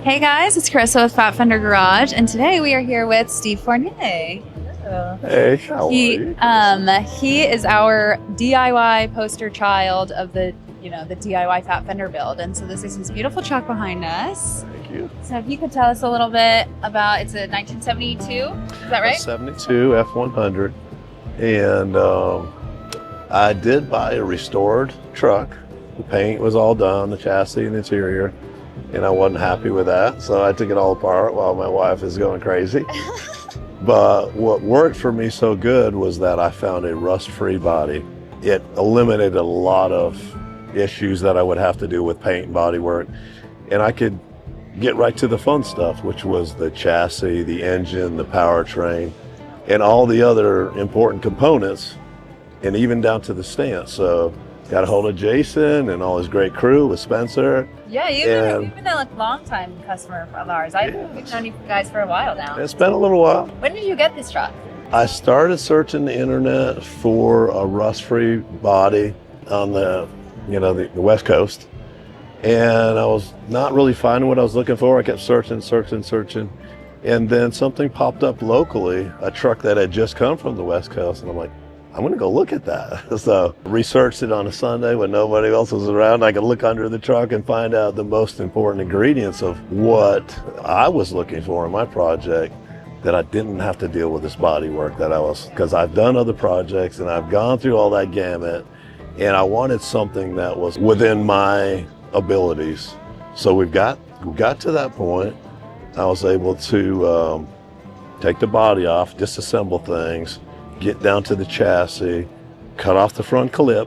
Hey guys, it's Carissa with Fat Fender Garage, and today we are here with Steve Fournier. Hello. Hey, how are you? He is our DIY poster child of the DIY Fat Fender build, and so this is his beautiful truck behind us. Thank you. So if you could tell us a little bit about, it's a 1972, is that right? 72 F100, and I did buy a restored truck. The paint was all done, the chassis and interior, and I wasn't happy with that, so I took it all apart while my wife is going crazy. But what worked for me so good was that I found a rust-free body. It eliminated a lot of issues that I would have to do with paint and body work, and I could get right to the fun stuff, which was the chassis, the engine, the powertrain, and all the other important components, and even down to the stance. So got a hold of Jason and all his great crew with Spencer. Yeah, you've been a long-time customer of ours. We've known you guys for a while now. It's been a little while. When did you get this truck? I started searching the internet for a rust-free body on the West Coast, and I was not really finding what I was looking for. I kept searching, and then something popped up locally, a truck that had just come from the West Coast, and I'm like, I'm gonna go look at that. So researched it on a Sunday when nobody else was around. I could look under the truck and find out the most important ingredients of what I was looking for in my project, that I didn't have to deal with this body work because I've done other projects and I've gone through all that gamut, and I wanted something that was within my abilities. So we got to that point. I was able to take the body off, disassemble things, get down to the chassis, cut off the front clip,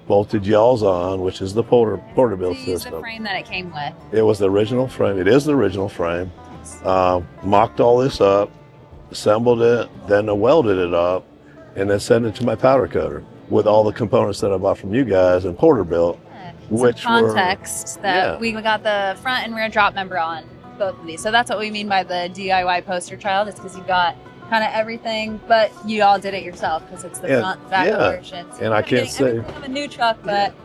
bolted yaws on, which is the portability system. You used the frame that it came with. It was the original frame. It is the original frame. Mocked all this up, assembled it, then welded it up, and then sent it to my powder coater with all the components that I bought from you guys and Porterbuilt. Which context we got the front and rear drop member on both of these. So that's what we mean by the DIY poster child. It's because you got kind of everything, but you all did it yourself because it's the front back version. So and I can't say a new truck, but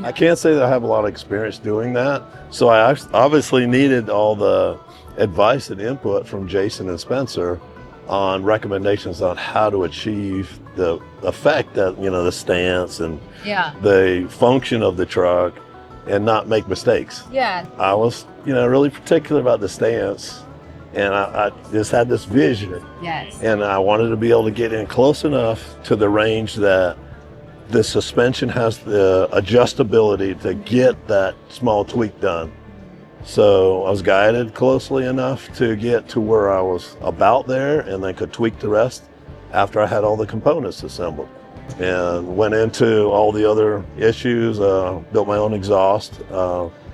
I can't say that I have a lot of experience doing that. So I obviously needed all the advice and input from Jason and Spencer on recommendations on how to achieve the effect that, the stance and the function of the truck and not make mistakes. Yeah. I was, really particular about the stance, and I just had this vision. Yes. And I wanted to be able to get in close enough to the range that the suspension has the adjustability to get that small tweak done. So I was guided closely enough to get to where I was about there, and then could tweak the rest after I had all the components assembled. And went into all the other issues, built my own exhaust,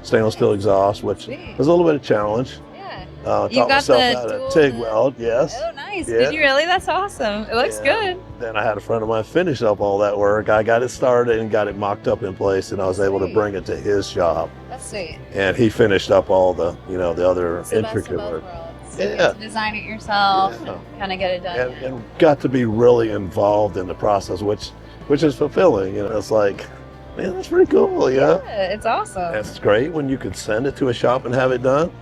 stainless steel exhaust, which was a little bit of a challenge. Taught myself how to TIG weld, yes. Oh, nice. Yeah. Did you really? That's awesome. It looks good. Then I had a friend of mine finish up all that work. I got it started and got it mocked up in place, and I was able to bring it to his shop. That's sweet. And he finished up all the, the other intricate work. So you get to design it yourself and kind of get it done. And got to be really involved in the process, which is fulfilling. It's like, man, that's pretty cool, Yeah, it's awesome. And it's great when you can send it to a shop and have it done.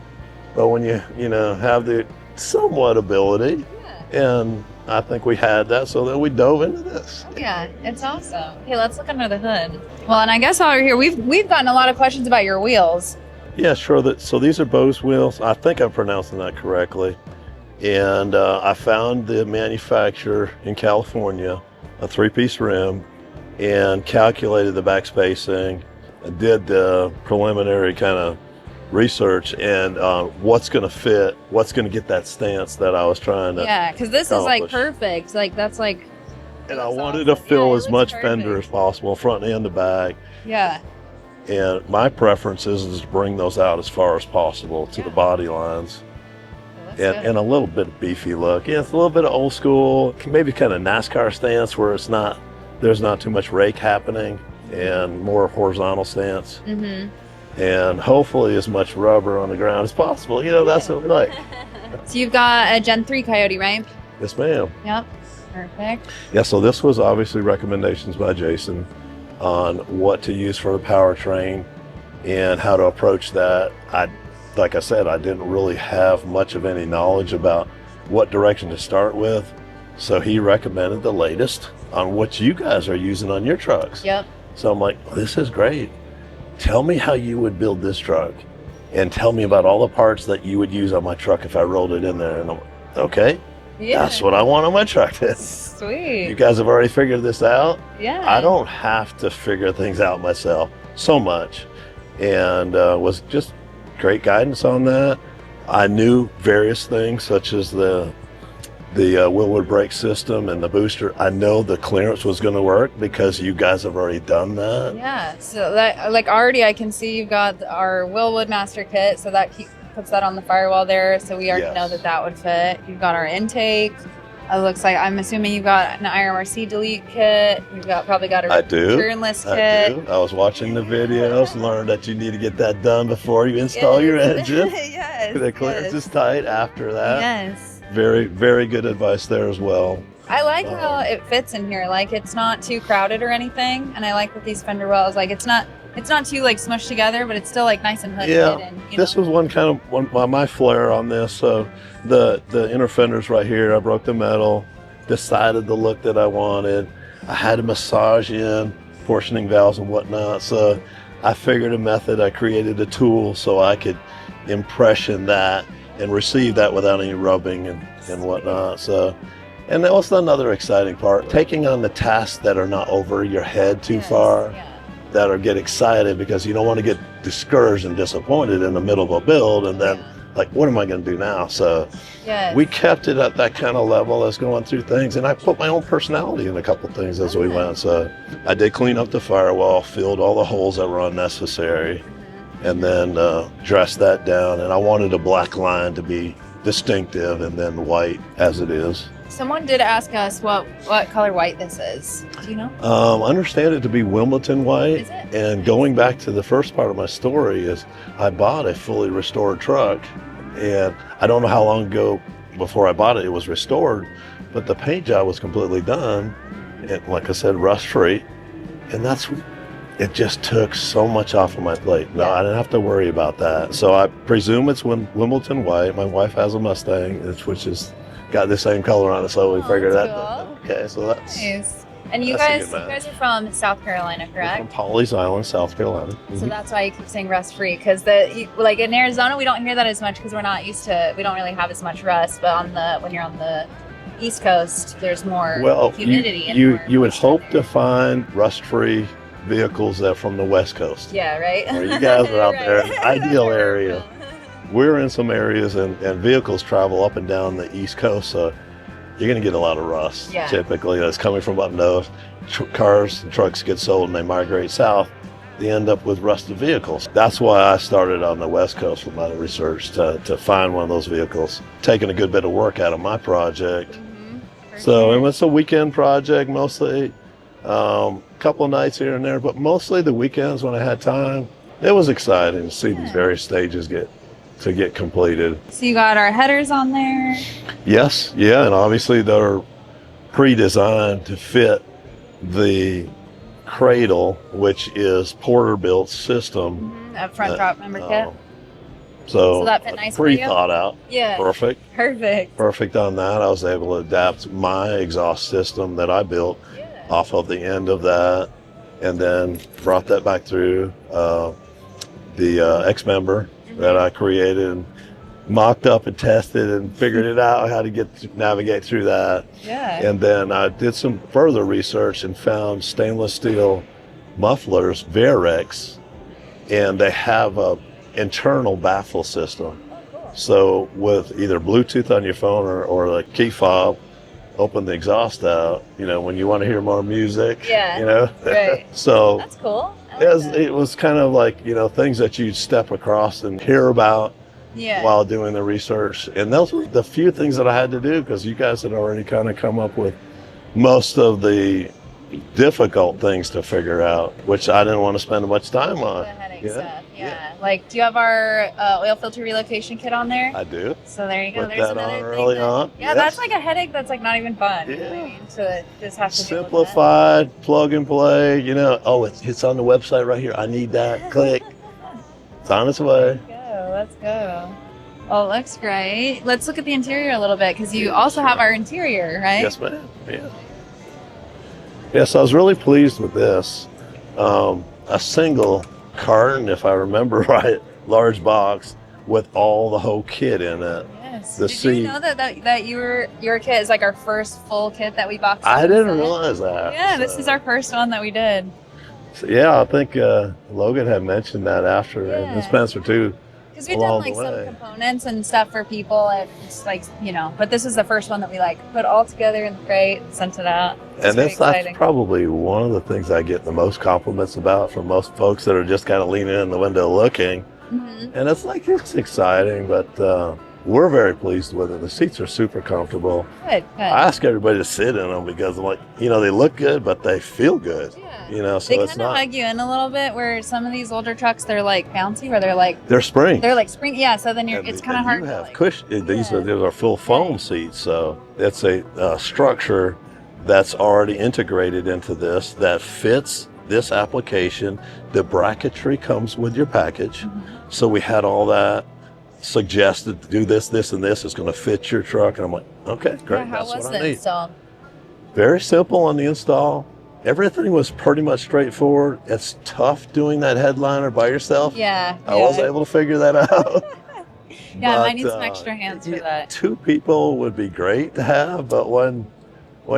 But when you have the somewhat ability, and I think we had that, so then we dove into this. Yeah, it's awesome. Okay, let's look under the hood. Well, and I guess while we're here, we've gotten a lot of questions about your wheels. Yeah, sure. So these are Bose wheels. I think I'm pronouncing that correctly. And I found the manufacturer in California, a 3-piece rim, and calculated the back spacing, did the preliminary kind of research and what's going to fit, what's going to get that stance that I was trying to because this is perfect. And I wanted to fill as much fender as possible, front and the back. Yeah. And my preference is to bring those out as far as possible to the body lines. And a little bit of beefy look. Yeah, it's a little bit of old school, maybe kind of NASCAR stance where there's not too much rake happening, and more horizontal stance. Mm-hmm. And hopefully as much rubber on the ground as possible. That's what we like. So you've got a Gen 3 Coyote, right? Yes, ma'am. Yep. Perfect. Yeah, so this was obviously recommendations by Jason on what to use for the powertrain and how to approach that. like I said, I didn't really have much of any knowledge about what direction to start with. So he recommended the latest on what you guys are using on your trucks. Yep. So I'm like, this is great. Tell me how you would build this truck and tell me about all the parts that you would use on my truck if I rolled it in there. And I'm like, okay, that's what I want on my truck. Sweet. You guys have already figured this out. Yeah. I don't have to figure things out myself so much. And was just great guidance on that. I knew various things such as the Wilwood brake system and the booster. I know the clearance was going to work because you guys have already done that. Yeah, so that, like, already I can see you've got our Wilwood master kit, so that puts that on the firewall there, so we already know that would fit. You've got our intake. It looks like, I'm assuming you've got an IRC delete kit. You've probably got a returnless kit. I do. I was watching the videos, learned that you need to get that done before you install your engine. Yes. The clearance is tight after that. Yes. Very, very good advice there as well. I like how it fits in here. Like, it's not too crowded or anything. And I like with these fender wells, like, it's not too like smushed together, but it's still like nice and hooded. Yeah, and, this was my flair on this. So the inner fenders right here, I broke the metal, decided the look that I wanted. I had to massage in portioning valves and whatnot. So I figured a method. I created a tool so I could impression that and receive that without any rubbing and whatnot. So, and that was another exciting part, taking on the tasks that are not over your head too far, that are get excited because you don't want to get discouraged and disappointed in the middle of a build and then like, what am I going to do now? So we kept it at that kind of level as going through things, and I put my own personality in a couple things as we went. So I did clean up the firewall, filled all the holes that were unnecessary, and then dressed that down. And I wanted a black line to be distinctive and then white as it is. Someone did ask us what color white this is. Do you know? Understand it to be Wimbledon white. Is it? And going back to the first part of my story is I bought a fully restored truck, and I don't know how long ago before I bought it was restored, but the paint job was completely done. And like I said, rust free. And it just took so much off of my plate. No, I didn't have to worry about that. So I presume it's Wimbledon white. My wife has a Mustang, which is got the same color on it, so we figured that. Cool. Okay, so that's nice. And you guys are from South Carolina, correct? We're from Pawleys Island, South Carolina. So that's why you keep saying rust free, because like in Arizona we don't hear that as much because we're not used to. We don't really have as much rust, but when you're on the East Coast, there's more humidity. You would hope to find rust free vehicles that are from the West Coast. Yeah, right. Where you guys are out there, an ideal area. We're in some areas and vehicles travel up and down the East Coast, so you're going to get a lot of rust typically that's coming from up north. Cars and trucks get sold and they migrate south. They end up with rusted vehicles. That's why I started on the West Coast with my research to find one of those vehicles, taking a good bit of work out of my project. So it was a weekend project mostly, couple of nights here and there, but mostly the weekends when I had time. It was exciting to see these various stages get completed. So you got our headers on there? Yes, yeah, and obviously they're pre-designed to fit the cradle, which is Porter-built system. Up front drop member kit. So that fit nice for you? Thought out. Yeah. Perfect on that. I was able to adapt my exhaust system that I built off of the end of that, and then brought that back through the X-member that I created and mocked up and tested and figured it out how to navigate through that. Yeah. And then I did some further research and found stainless steel mufflers, Varex, and they have a internal baffle system. So with either Bluetooth on your phone or a key fob, open the exhaust out, when you want to hear more music, Right. So that's cool. It was kind of like, things that you step across and hear about while doing the research. And those were the few things that I had to do because you guys had already kind of come up with most of the difficult things to figure out, which I didn't want to spend much time on. The headache stuff, Like, do you have our oil filter relocation kit on there? I do. So there you go. Put There's that another on thing. early on. Yeah, that's like a headache that's like not even fun. Yeah. You know what I mean? To just have to simplified, plug and play. It's on the website right here. I need that. Click. It's on its way. There you go. let's go. Oh, it looks great. Let's look at the interior a little bit, because you also have our interior, right? Yes, ma'am. Yeah. Yes, I was really pleased with this. A single carton, if I remember right, large box with all the whole kit in it. Yes. Did you know that your kit is like our first full kit that we boxed? I didn't realize that. Yeah, this is our first one that we did. So, yeah, I think Logan had mentioned that after, and Spencer too. Because we've done like some components and stuff for people, and it's like, you know, but this is the first one that we like put all together in the crate and sent it out. And that's probably one of the things I get the most compliments about from most folks that are just kind of leaning in the window looking. Mm-hmm. And it's like, it's exciting, but we're very pleased with it. The seats are super comfortable. Good. I ask everybody to sit in them because I'm like, you know, they look good, but they feel good. Yeah. You know, so they it's not. They kind of hug you in a little bit, where some of these older trucks, they're like bouncy, where they're like. They're spring. They're like spring, yeah. So then it's kind of hard. You have cushion. These are full foam seats, so it's a structure that's already integrated into this that fits this application. The bracketry comes with your package, so we had all that suggested to do this, this, and this is going to fit your truck, and I'm like, okay, great. Yeah, that's what I need. How was the install? Very simple on the install. Everything was pretty much straightforward. It's tough doing that headliner by yourself. Yeah. I was able to figure that out. Yeah, I need some extra hands for that. 2 people would be great to have, but when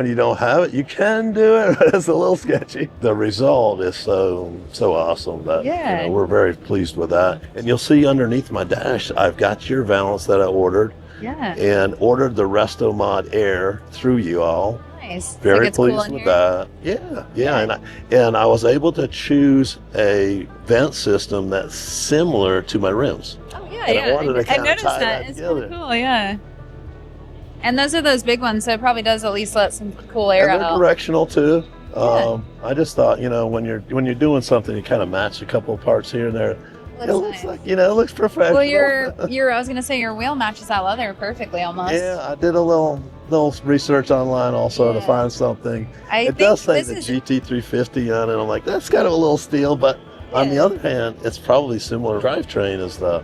you don't have it, you can do it. It's a little sketchy. The result is so awesome that you know, we're very pleased with that. And you'll see underneath my dash, I've got your valance that I ordered. Yeah. And ordered the Resto Mod Air through you all. Nice. Very pleased with that. Yeah. And I was able to choose a vent system that's similar to my rims. Oh yeah, I noticed that. It's really cool. Yeah. And those are those big ones, so it probably does at least let some cool air out. And they're directional too. I just thought, you know, when you're doing something, you kind of match a couple of parts here and there. It looks like, you know, it looks professional. Well, I was gonna say your wheel matches that leather perfectly almost. Yeah, I did a little research online also to find something. It does say the GT350 on it. I'm like, that's kind of a little steel, but on the other hand, it's probably similar drivetrain as the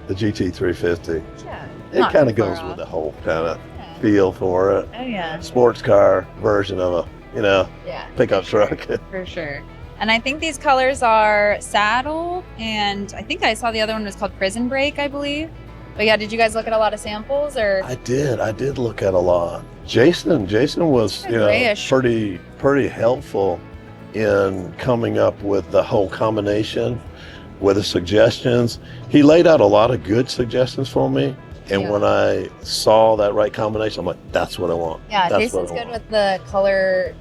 GT350. Yeah. It kind of goes with the whole kind of feel for it. Oh yeah. Sports car version of a, pickup truck. For sure. And I think these colors are saddle, and I think I saw the other one was called prison break, I believe. But yeah, did you guys look at a lot of samples, or? I did look at a lot. Jason was, you know, pretty helpful in coming up with the whole combination with the suggestions. He laid out a lot of good suggestions for me. And when I saw that right combination, I'm like, that's what I want. Yeah, Jason's good with the color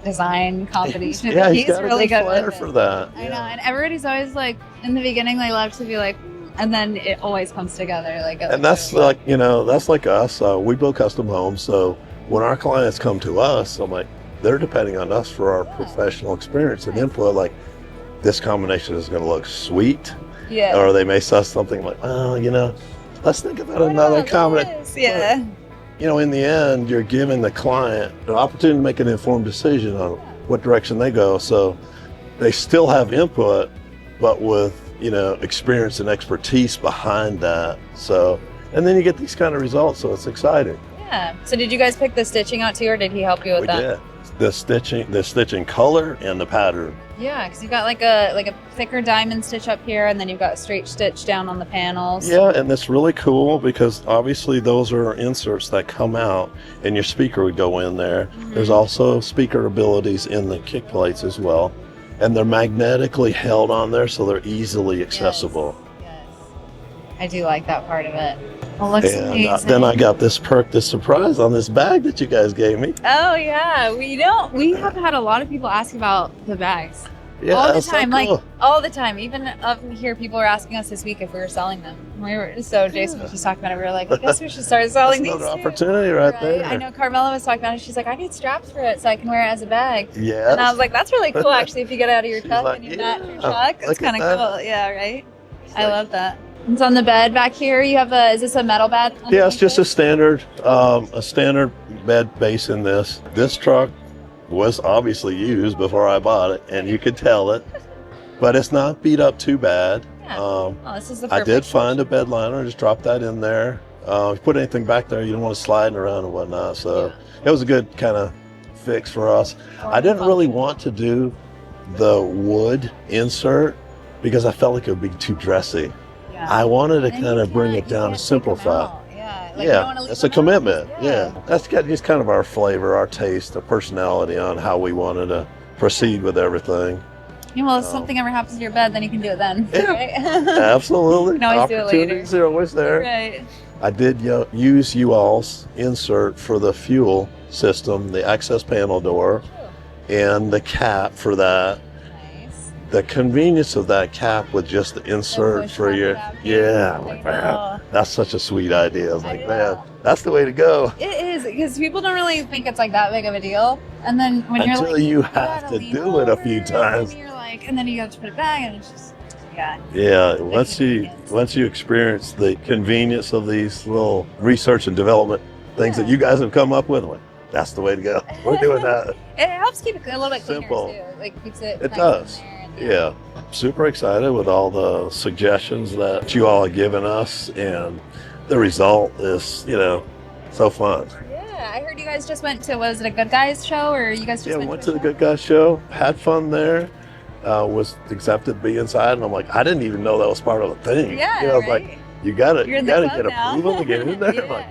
design combination. He's got really a good good flair for that. I know, and everybody's always like, in the beginning, they love to be like, and then it always comes together. And that's like, you know, that's like us. We build custom homes, so when our clients come to us, I'm like, they're depending on us for our professional experience and input. Like, this combination is going to look sweet. Yeah. Or they may say something like, oh, you know, let's think about another combination. Yeah. But, you know, in the end, you're giving the client an opportunity to make an informed decision on what direction they go. So they still have input, but with, you know, experience and expertise behind that. So, and then you get these kind of results. So it's exciting. Yeah. So did you guys pick the stitching out too, or did he help you with that? We did. The stitching color and the pattern. Yeah, because you've got like a thicker diamond stitch up here, and then you've got a straight stitch down on the panels. Yeah, and that's really cool because obviously those are inserts that come out, and your speaker would go in there. Mm-hmm. There's also speaker abilities in the kick plates as well, and they're magnetically held on there, so they're easily accessible. Yes. I do like that part of it. Well, looks amazing. Then I got this surprise on this bag that you guys gave me. Oh yeah, we have had a lot of people ask about the bags. Yeah, all the time, so cool. like all the time. Even up here, people were asking us this week if we were selling them. Jason was just talking about it. We were like, I guess we should start selling these. Another opportunity right there. I know Carmela was talking about it. She's like, I need straps for it so I can wear it as a bag. Yeah. And I was like, that's really cool actually. If you get out of your truck and you match your truck, it's kind of cool. Yeah, right. I love that. It's on the bed back here. You have is this a metal bed? Yeah, it's just a standard bed base in this. This truck was obviously used before I bought it, and you could tell it. but it's not beat up too bad. Yeah. This is the I did perfect find a bed liner, just drop that in there. If you put anything back there, you don't want to slide around and whatnot. So it was a good kind of fix for us. I didn't really want to do the wood insert because I felt like it would be too dressy. Yeah. I wanted to kind of bring it down and simplify. It's a commitment. Yeah. That's just kind of our flavor, our taste, our personality on how we wanted to proceed with everything. Yeah, well, if something ever happens to your bed, then you can do it then. Yeah, right? Absolutely. You can always do it later. Opportunities are always there. Right. I did use you all's insert for the fuel system, the access panel door, and the cap for that. Nice. The convenience of that cap with just the insert for your, like, man, that's such a sweet idea. I was like, man, that's the way to go. It is, because people don't really think it's like that big of a deal. And then when you're like, you have to do it a few times. And you're like, and then you have to put it back, and it's just, once you experience the convenience of these little research and development things that you guys have come up with, that's the way to go. We're doing that. It helps keep it a little bit simple. Cleaner too. Like keeps it. It does. Yeah. Super excited with all the suggestions that you all have given us, and the result is, so fun. Yeah, I heard you guys just went to, was it a Good Guys show, or you guys just went to the Good Guys show, had fun there. Was accepted to be inside, and I'm like, I didn't even know that was part of the thing. Yeah, I was like, you gotta get approval to get in there. Yeah. I'm like,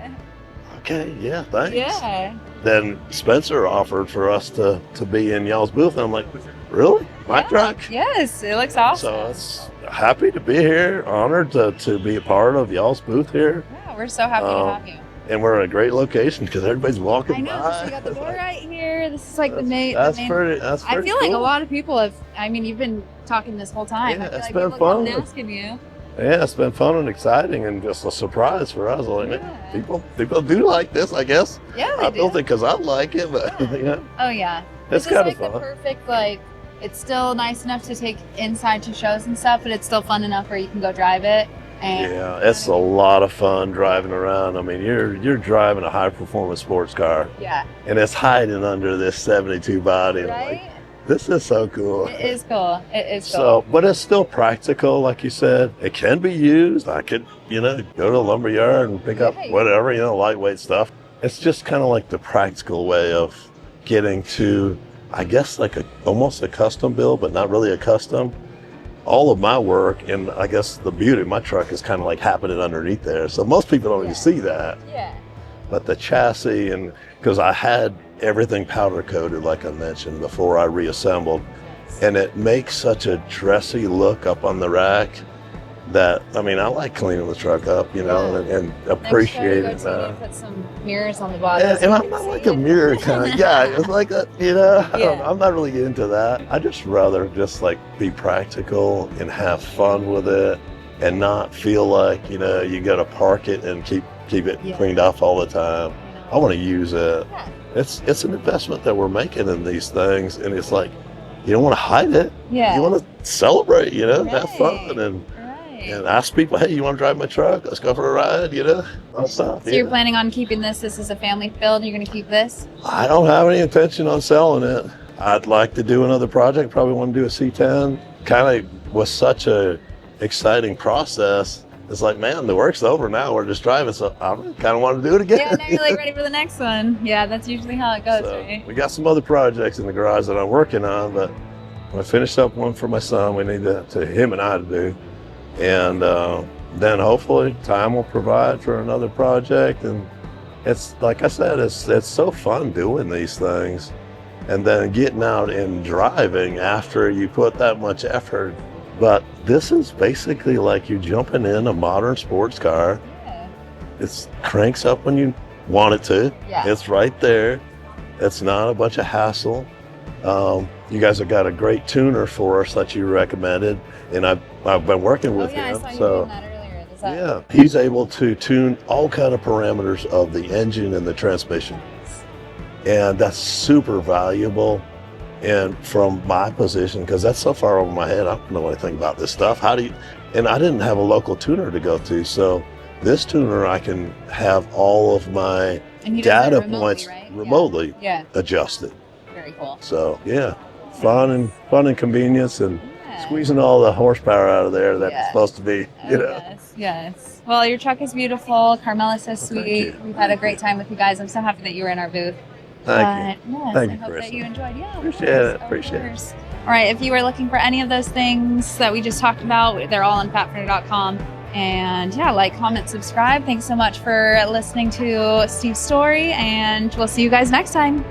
okay, yeah, thanks. Yeah. Then Spencer offered for us to be in y'all's booth, and I'm like, really? My truck? Yes, it looks awesome. So it's happy to be here, honored to be a part of y'all's booth here. Yeah, we're so happy to have you. And we're in a great location because everybody's walking by. I know, we got the door right here. This is like the main. That's pretty I feel cool. like a lot of people have, you've been talking this whole time. Yeah, I feel it's like been people fun. have been asking you. Yeah, it's been fun and exciting and just a surprise for us. Like, people do like this, I guess. Yeah, I don't think because I like it, but Oh yeah. It's kind of fun. The perfect, it's still nice enough to take inside to shows and stuff, but it's still fun enough where you can go drive it. And it's a lot of fun driving around. I mean, you're driving a high performance sports car. Yeah. And it's hiding under this 72 body. Right? Like, this is so cool. It is cool. It is cool. So, but it's still practical, like you said. It can be used. I could, go to a lumber yard and pick up whatever, lightweight stuff. It's just kind of like the practical way of getting to, I guess, like almost a custom build, but not really a custom. All of my work, and I guess the beauty of my truck is kind of like happening underneath there. So most people don't even see that. Yeah. But the chassis, and because I had everything powder coated, like I mentioned, before I reassembled, and it makes such a dressy look up on the rack that, I like cleaning the truck up, and appreciating that. Put some mirrors on the bottom. And I'm not like a mirror kind of guy. It's like that, I'm not really into that. I just rather just like be practical and have fun with it and not feel like, you got to park it and keep it cleaned off all the time. I want to use it. Yeah. It's an investment that we're making in these things, and it's like, you don't want to hide it. Yeah. You want to celebrate, have fun and ask people, hey, you want to drive my truck? Let's go for a ride, all stuff. So you're planning on keeping this? This is a family build. You're going to keep this? I don't have any intention on selling it. I'd like to do another project. Probably want to do a C10. Kind of was such a exciting process. It's like, man, the work's over now. We're just driving, so I kind of want to do it again. Yeah, now you're like ready for the next one. Yeah, that's usually how it goes, right? We got some other projects in the garage that I'm working on, but when I finish up one for my son, we need him and I to do. And then hopefully time will provide for another project. And it's like I said, it's so fun doing these things. And then getting out and driving after you put that much effort. But this is basically like you jumping in a modern sports car. Yeah. It cranks up when you want it to. Yeah. It's right there. It's not a bunch of hassle. You guys have got a great tuner for us that you recommended, and I've been working with him. I saw you doing that earlier. He's able to tune all kind of parameters of the engine and the transmission, and that's super valuable. And from my position, because that's so far over my head, I don't know anything about this stuff. And I didn't have a local tuner to go to, so this tuner I can have all of my data points remotely adjusted. Very cool. So fun and convenience, and squeezing all the horsepower out of there that's supposed to be, you know. Yes, yes. Well, your truck is beautiful. Carmela's so sweet. We've had a great time with you guys. I'm so happy that you were in our booth. Thank you. Yes, Thank I you, hope Chris. that you enjoyed. Yeah, Appreciate it. Appreciate it. All right, if you were looking for any of those things that we just talked about, they're all on fatfender.com. And yeah, like, comment, subscribe. Thanks so much for listening to Steve's story, and we'll see you guys next time.